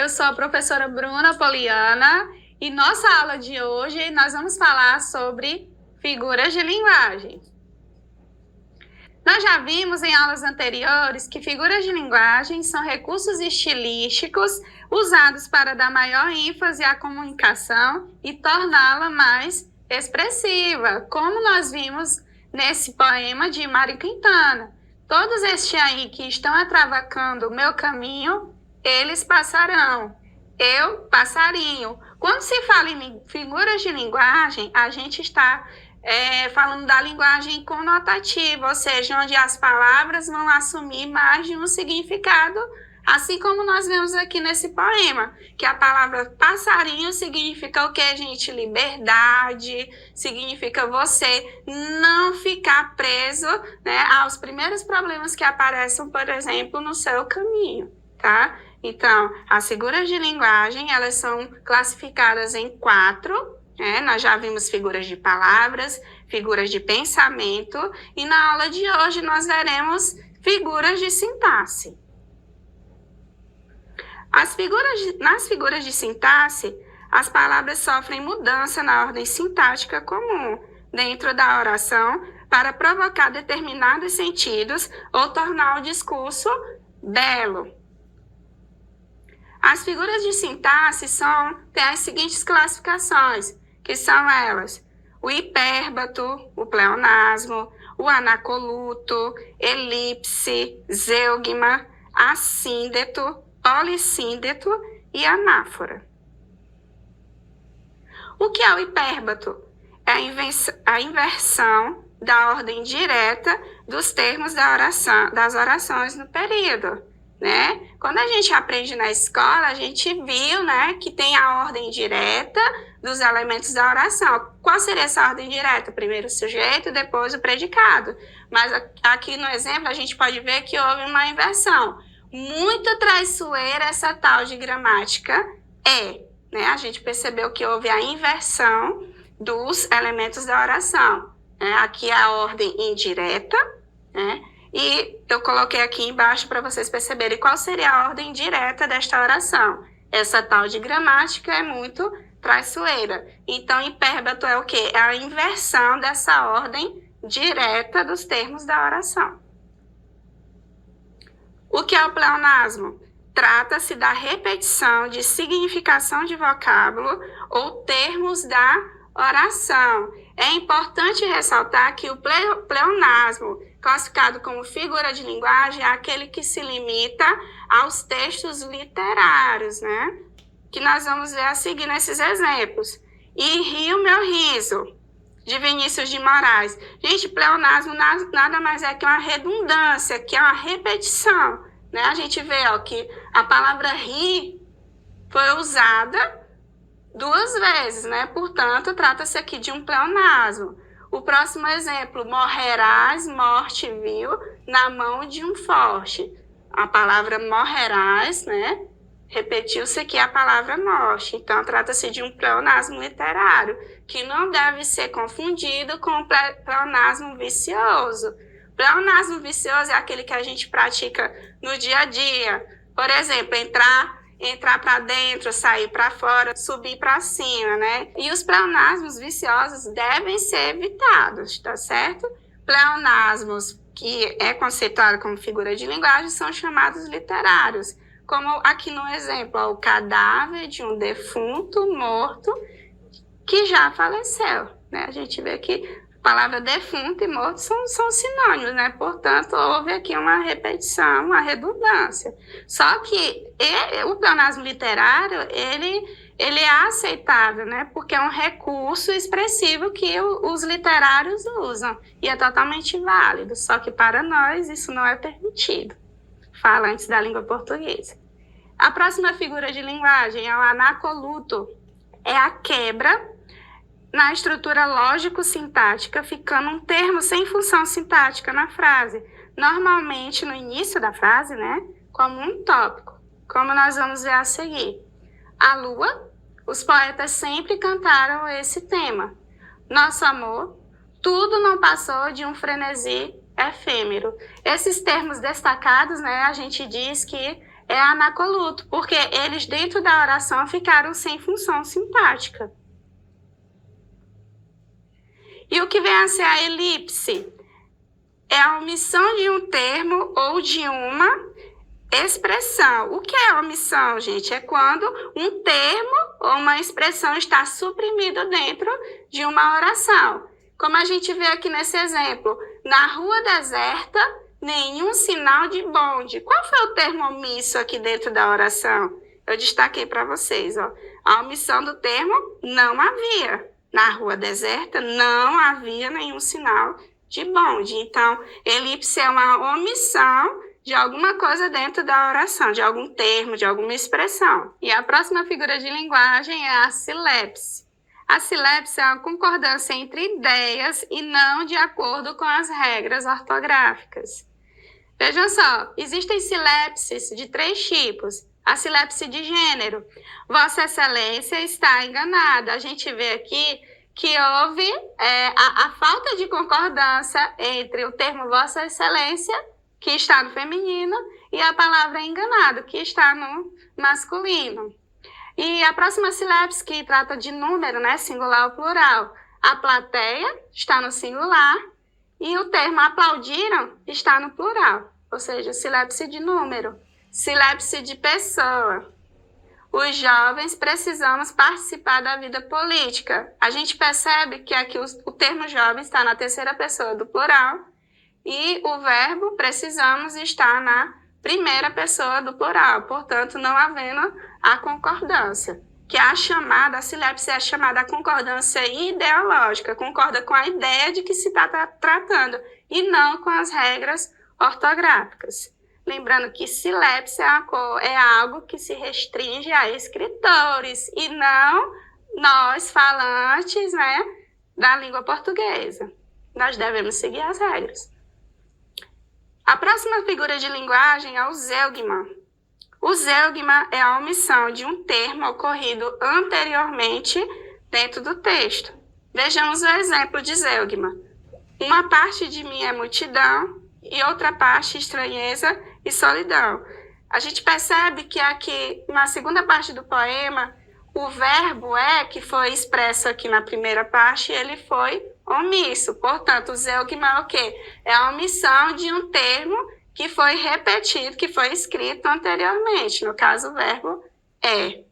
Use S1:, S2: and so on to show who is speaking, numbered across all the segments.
S1: Eu sou a professora Bruna Poliana e nossa aula de hoje nós vamos falar sobre figuras de linguagem. Nós já vimos em aulas anteriores que figuras de linguagem são recursos estilísticos usados para dar maior ênfase à comunicação e torná-la mais expressiva, como nós vimos nesse poema de Mário Quintana. Todos estes aí que estão atravessando o meu caminho, eles passarão. Eu, passarinho. Quando se fala em figuras de linguagem, a gente está falando da linguagem conotativa, ou seja, onde as palavras vão assumir mais de um significado, assim como nós vemos aqui nesse poema, que a palavra passarinho significa o que, gente? Liberdade, significa você não ficar preso, né, aos primeiros problemas que aparecem, por exemplo, no seu caminho, tá? Então, as figuras de linguagem, elas são classificadas em 4. Nós já vimos figuras de palavras, figuras de pensamento, e na aula de hoje nós veremos figuras de sintaxe. Nas figuras de sintaxe, as palavras sofrem mudança na ordem sintática comum dentro da oração para provocar determinados sentidos ou tornar o discurso belo. As figuras de sintaxe têm as seguintes classificações, que são elas: o hipérbato, o pleonasmo, o anacoluto, elipse, zeugma, assíndeto, polissíndeto e anáfora. O que é o hipérbato? É a inversão da ordem direta dos termos das orações no período, né? Quando a gente aprende na escola, a gente viu, né, que tem a ordem direta dos elementos da oração. Qual seria essa ordem direta? Primeiro o sujeito, depois o predicado. Mas aqui no exemplo a gente pode ver que houve uma inversão. Muito traiçoeira essa tal de gramática né? A gente percebeu que houve a inversão dos elementos da oração. Né? Aqui é a ordem indireta, né? E eu coloquei aqui embaixo para vocês perceberem qual seria a ordem direta desta oração. Essa tal de gramática é muito traiçoeira. Então, hipérbato é o quê? É a inversão dessa ordem direta dos termos da oração. O que é o pleonasmo? Trata-se da repetição de significação de vocábulo ou termos da oração. É importante ressaltar que o pleonasmo, classificado como figura de linguagem, é aquele que se limita aos textos literários, né? Que nós vamos ver a seguir nesses exemplos. E rio meu riso, de Vinícius de Moraes. Gente, pleonasmo nada mais é que uma redundância, que é uma repetição, né? A gente vê que a palavra rir foi usada 2 vezes, né? Portanto, trata-se aqui de um pleonasmo. O próximo exemplo: morrerás, morte vil, na mão de um forte. A palavra morrerás, né? Repetiu-se aqui a palavra morte. Então, trata-se de um pleonasmo literário, que não deve ser confundido com o pleonasmo vicioso. Pleonasmo vicioso é aquele que a gente pratica no dia a dia. Por exemplo, entrar para dentro, sair para fora, subir para cima, né? E os pleonasmos viciosos devem ser evitados, tá certo? Pleonasmos que é conceituado como figura de linguagem são chamados literários, como aqui no exemplo, o cadáver de um defunto morto que já faleceu, né? A gente vê que a palavra defunto e morto são sinônimos, né? Portanto, houve aqui uma repetição, uma redundância. Só que o pleonasmo literário, ele é aceitável, né? Porque é um recurso expressivo que os literários usam e é totalmente válido. Só que para nós isso não é permitido, falantes da língua portuguesa. A próxima figura de linguagem é o anacoluto. É a quebra na estrutura lógico-sintática, ficando um termo sem função sintática na frase, normalmente no início da frase, né, como um tópico, como nós vamos ver a seguir. A lua, os poetas sempre cantaram esse tema. Nosso amor, tudo não passou de um frenesi efêmero. Esses termos destacados, né, a gente diz que é anacoluto, porque eles dentro da oração ficaram sem função sintática. E o que vem a ser a elipse? É a omissão de um termo ou de uma expressão. O que é omissão, gente? É quando um termo ou uma expressão está suprimido dentro de uma oração. Como a gente vê aqui nesse exemplo, na rua deserta, nenhum sinal de bonde. Qual foi o termo omisso aqui dentro da oração? Eu destaquei para vocês, ó. A omissão do termo não havia. Na rua deserta não havia nenhum sinal de bonde. Então, elipse é uma omissão de alguma coisa dentro da oração, de algum termo, de alguma expressão. E a próxima figura de linguagem é a silepse. A silepse é a concordância entre ideias e não de acordo com as regras ortográficas. Vejam só, existem silepses de 3 tipos. A silepse de gênero. Vossa Excelência está enganada. A gente vê aqui que houve a falta de concordância entre o termo Vossa Excelência, que está no feminino, e a palavra enganado, que está no masculino. E a próxima silepse, que trata de número, né, singular ou plural. A plateia está no singular e o termo aplaudiram está no plural, ou seja, silepse de número. Silepse de pessoa. Os jovens precisamos participar da vida política. A gente percebe que aqui o termo jovem está na terceira pessoa do plural e o verbo precisamos está na primeira pessoa do plural, portanto, não havendo a concordância, que é a silepse é a chamada concordância ideológica, concorda com a ideia de que se está tratando e não com as regras ortográficas. Lembrando que silepse é algo que se restringe a escritores e não nós falantes, né, da língua portuguesa. Nós devemos seguir as regras. A próxima figura de linguagem é o zeugma. O zeugma é a omissão de um termo ocorrido anteriormente dentro do texto. Vejamos o exemplo de zeugma. Uma parte de mim é multidão e outra parte estranheza e solidão. A gente percebe que aqui, na segunda parte do poema, o verbo é, que foi expresso aqui na primeira parte, ele foi omisso. Portanto, o zeugma é o quê? É a omissão de um termo que foi repetido, que foi escrito anteriormente. No caso, o verbo é.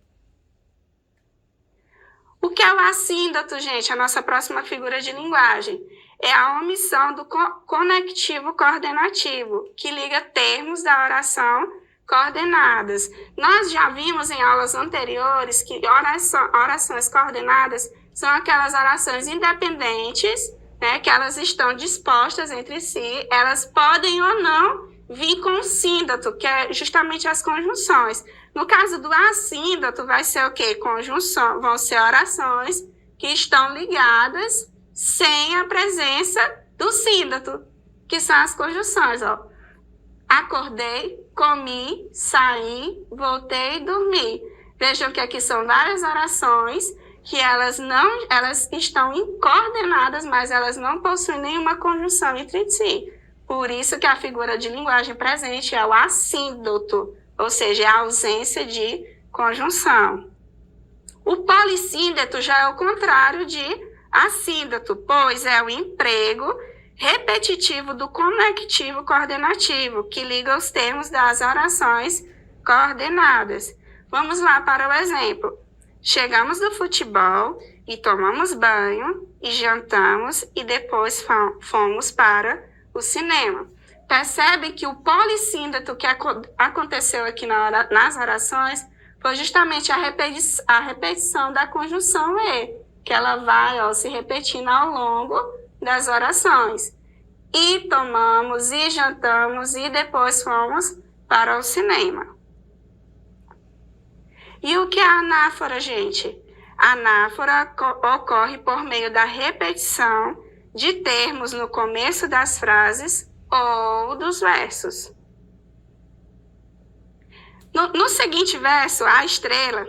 S1: O que é o assíndato, gente? A nossa próxima figura de linguagem. É a omissão do conectivo coordenativo, que liga termos da oração coordenadas. Nós já vimos em aulas anteriores que orações coordenadas são aquelas orações independentes, né, que elas estão dispostas entre si, elas podem ou não vir com síndato, que é justamente as conjunções. No caso do assíndato, vai ser o quê? Conjunção, vão ser orações que estão ligadas sem a presença do síndato, que são as conjunções, ó. Acordei, comi, saí, voltei, dormi. Vejam que aqui são várias orações que elas estão coordenadas, mas elas não possuem nenhuma conjunção entre si. Por isso que a figura de linguagem presente é o assíndato, ou seja, é a ausência de conjunção. O polissíndato já é o contrário de assíndato, pois é o emprego repetitivo do conectivo coordenativo, que liga os termos das orações coordenadas. Vamos lá para o exemplo. Chegamos do futebol e tomamos banho e jantamos e depois fomos para o cinema. Percebe que o polissíndato que aconteceu aqui nas orações foi justamente a repetição da conjunção e, que ela vai se repetindo ao longo das orações. E tomamos, e jantamos, e depois fomos para o cinema. E o que é a anáfora, gente? A anáfora ocorre por meio da repetição de termos no começo das frases ou dos versos. No seguinte verso, a estrela,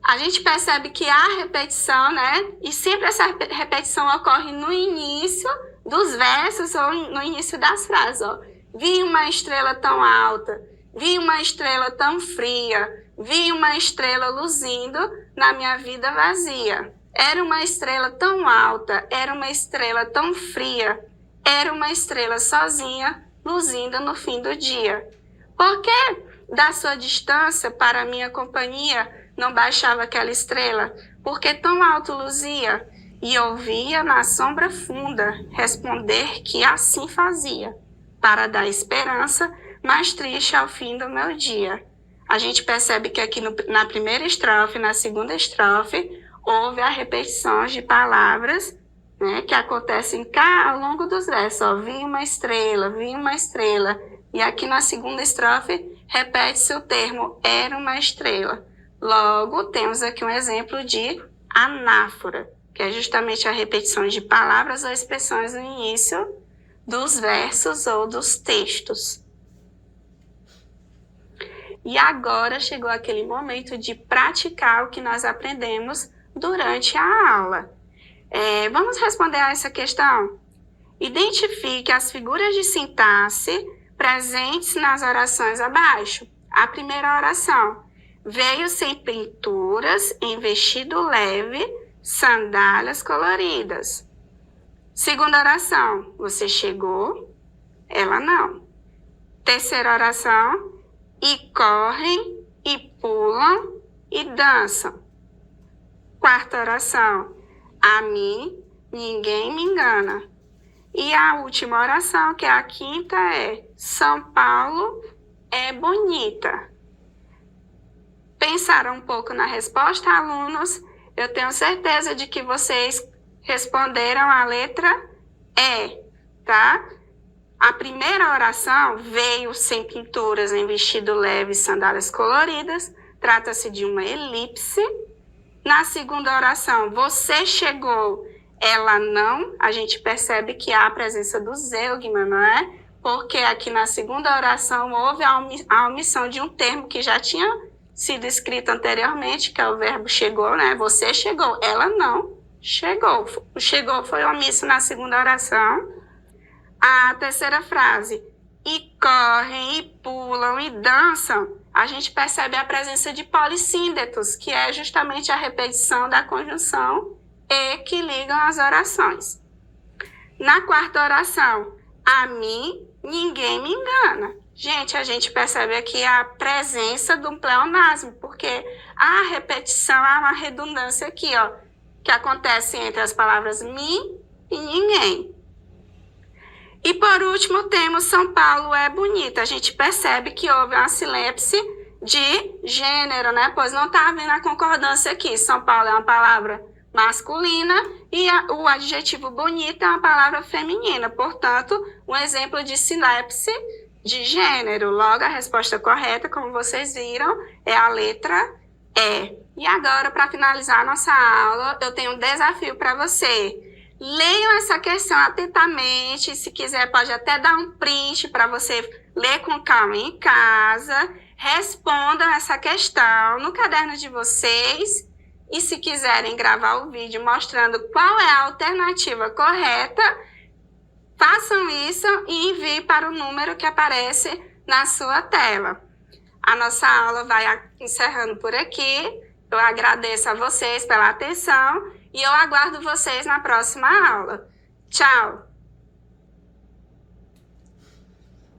S1: a gente percebe que há repetição, né? E sempre essa repetição ocorre no início dos versos ou no início das frases, ó. Vi uma estrela tão alta, Vi uma estrela tão fria, vi uma estrela luzindo na minha vida vazia. Era uma estrela tão alta, era uma estrela tão fria, era uma estrela sozinha, luzindo no fim do dia. Por que da sua distância para a minha companhia não baixava aquela estrela? Porque tão alto luzia? E ouvia na sombra funda responder que assim fazia, para dar esperança mais triste ao fim do meu dia. A gente percebe que aqui na primeira estrofe, na segunda estrofe, houve a repetição de palavras, né, que acontecem ao longo dos versos. Ó, vi uma estrela, vi uma estrela. E aqui na segunda estrofe, repete-se o termo era uma estrela. Logo, temos aqui um exemplo de anáfora, que é justamente a repetição de palavras ou expressões no início dos versos ou dos textos. E agora chegou aquele momento de praticar o que nós aprendemos durante a aula. Vamos responder a essa questão? Identifique as figuras de sintaxe presentes nas orações abaixo. A primeira oração: veio sem pinturas, em vestido leve, sandálias coloridas. Segunda oração: você chegou, ela não. Terceira oração: e correm, e pulam, e dançam. Quarta oração: a mim ninguém me engana. E a última oração, que é a quinta, é: São Paulo é bonita. Pensaram um pouco na resposta, alunos? Eu tenho certeza de que vocês responderam a letra E, tá? A primeira oração, veio sem pinturas, em vestido leve e sandálias coloridas, trata-se de uma elipse. Na segunda oração, você chegou, ela não, a gente percebe que há a presença do zeugma, não é? Porque aqui na segunda oração houve a omissão de um termo que já tinha sido escrito anteriormente, que é o verbo chegou, né? Você chegou, ela não chegou. O chegou foi omisso na segunda oração. A terceira frase, e correm, e pulam, e dançam, a gente percebe a presença de polissíndetos, que é justamente a repetição da conjunção e que ligam as orações. Na quarta oração, a mim ninguém me engana. Gente, a gente percebe aqui a presença do pleonasmo, porque a repetição, há uma redundância aqui, ó, que acontece entre as palavras mim e ninguém. E por último, temos São Paulo é bonita. A gente percebe que houve uma silepse de gênero, né? Pois não está havendo a concordância aqui. São Paulo é uma palavra masculina e o adjetivo bonita é uma palavra feminina. Portanto, um exemplo de silepse de gênero. Logo, a resposta correta, como vocês viram, é a letra E. E agora, para finalizar a nossa aula, eu tenho um desafio para você. Leiam essa questão atentamente, se quiser pode até dar um print para você ler com calma em casa. Respondam essa questão no caderno de vocês e se quiserem gravar o vídeo mostrando qual é a alternativa correta, façam isso e enviem para o número que aparece na sua tela. A nossa aula vai encerrando por aqui. Eu agradeço a vocês pela atenção e eu aguardo vocês na próxima aula. Tchau!